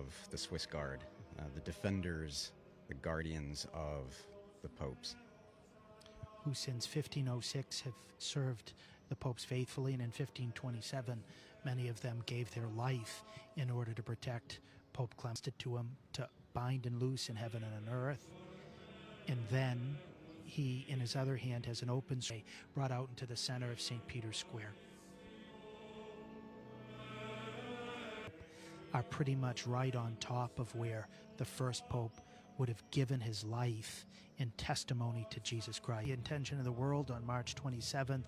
of the Swiss Guard, the defenders, the guardians of the popes. Who since 1506 have served the popes faithfully, and in 1527 many of them gave their life in order to protect Pope Clement to him, to bind and loose in heaven and on earth. And then he, in his other hand, has an open sway brought out into the center of St. Peter's Square. Are pretty much right on top of where the first pope would have given his life in testimony to Jesus Christ. The intention of the world on March 27th,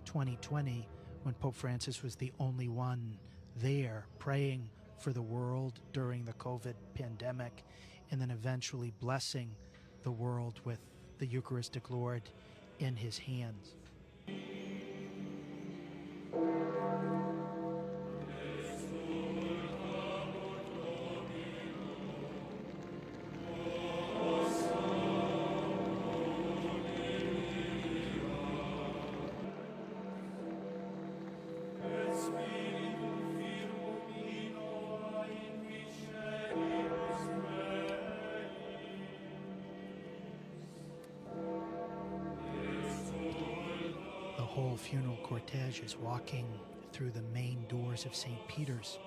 2020, when Pope Francis was the only one there praying for the world during the COVID pandemic, and then eventually blessing the world with the Eucharistic Lord in his hands. The whole funeral cortege is walking through the main doors of St. Peter's.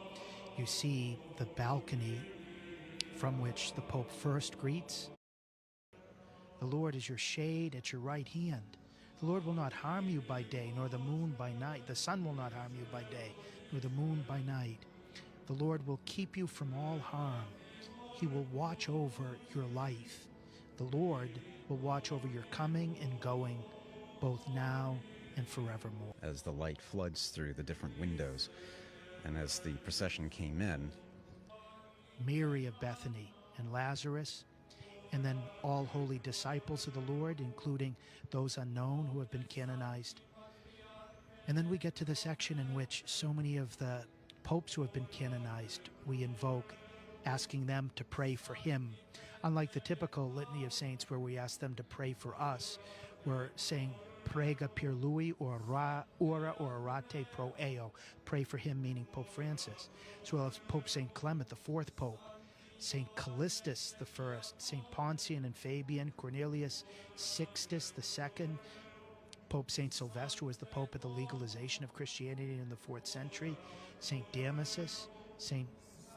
You see the balcony from which the Pope first greets. The Lord is your shade at your right hand. The Lord will not harm you by day, nor the moon by night. The sun will not harm you by day, nor the moon by night. The Lord will keep you from all harm. He will watch over your life. The Lord will watch over your coming and going, both now and forevermore. As the light floods through the different windows, and as the procession came in, Mary of Bethany and Lazarus, and then all holy disciples of the Lord, including those unknown who have been canonized. And then we get to the section in which so many of the popes who have been canonized we invoke, asking them to pray for him. Unlike the typical litany of saints where we ask them to pray for us, we're saying prega per lui, or ora orate pro eo. Pray for him, meaning Pope Francis. As well as Pope St. Clement, the fourth pope, St. Callistus the first, St. Poncian and Fabian, Cornelius Sixtus the second, Pope St. Sylvester was the pope of the legalization of Christianity in the 4th century, St. Damasus, St.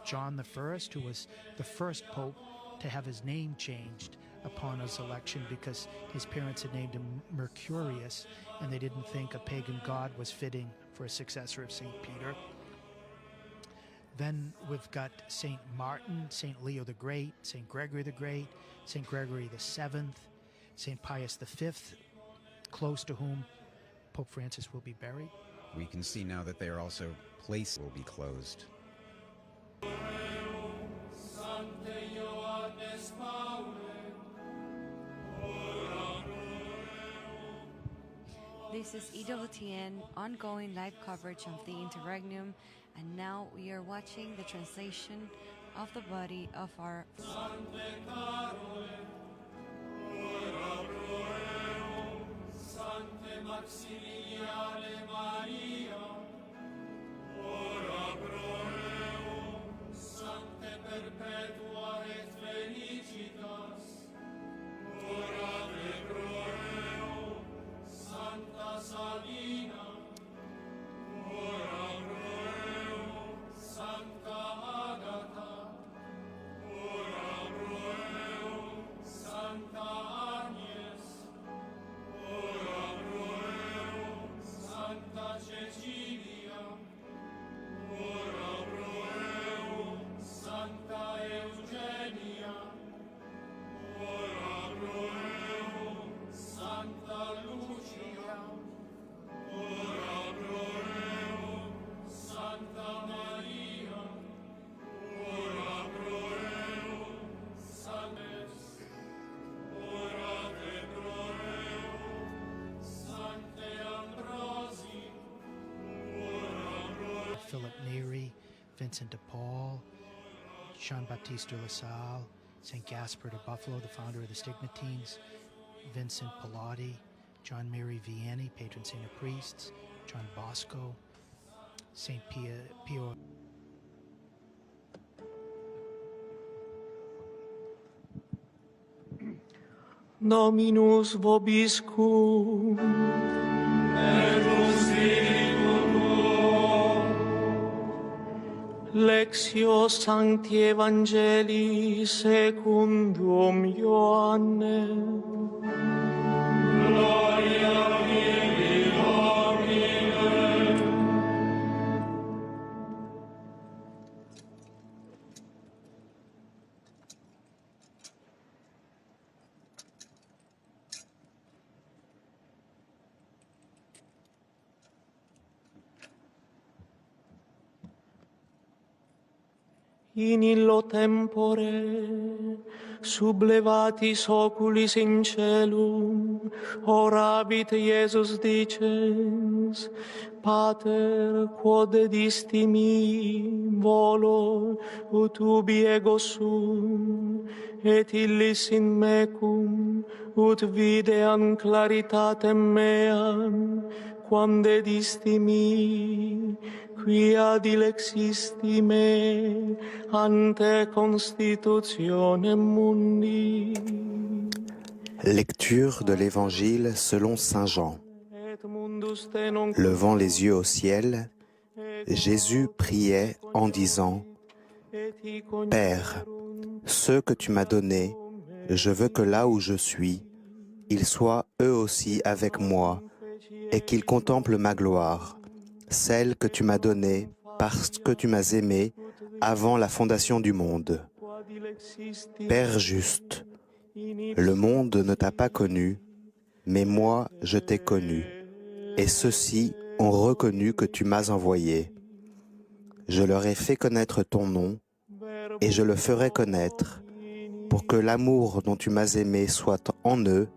John the First, who was the first pope to have his name changed upon his election because his parents had named him Mercurius, and they didn't think a pagan god was fitting for a successor of St. Peter. Then we've got St. Martin, St. Leo the Great, St. Gregory the Great, St. Gregory the Seventh, St. Pius V, close to whom Pope Francis will be buried. we can see now that they are also places will be closed. This is EWTN ongoing live coverage of the Interregnum, and now we are watching the translation of the body of our Salina, ora proeo, Sancta Agata, ora proeo, Sancta Agnes, ora proeo, Sancta Cecilia, ora proeo, Sancta Eugenia, ora proeo, Sancta Lucia, ora proeo, Santa Maria, ora proeo, Sanctes, ora te proeo, Sancte Ambrosi, ora proeo. Philip Neri, Vincent de Paul, Jean-Baptiste de La Salle, St. Gaspar de Buffalo, the founder of the Stignatines, Vincent Pilati, John Mary Vianney, patron saint of priests, John Bosco, St. Pio. Dominus vobiscum. Et cum spiritu tuo. Lectio Sancti Evangelii secundum Ioannem. Gloria tibi, Domine. In illo tempore, sublevatis oculis in celum, oravit Iesus dicens, Pater, quod edisti mi volo, ut ubi ego sum, et illis in mecum, ut videam claritatem meam, quam dedisti mi, quia dilexisti me ante constitutionem mundi. Lecture de l'Évangile selon Saint Jean. Levant les yeux au ciel, Jésus priait en disant « Père, ceux que tu m'as donnés, je veux que là où je suis, ils soient eux aussi avec moi et qu'ils contemplent ma gloire, celle que tu m'as donnée parce que tu m'as aimé avant la fondation du monde. Père juste, le monde ne t'a pas connu, mais moi je t'ai connu, et ceux-ci ont reconnu que tu m'as envoyé. Je leur ai fait connaître ton nom, et je le ferai connaître, pour que l'amour dont tu m'as aimé soit en eux,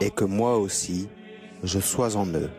et que moi aussi, je sois en eux.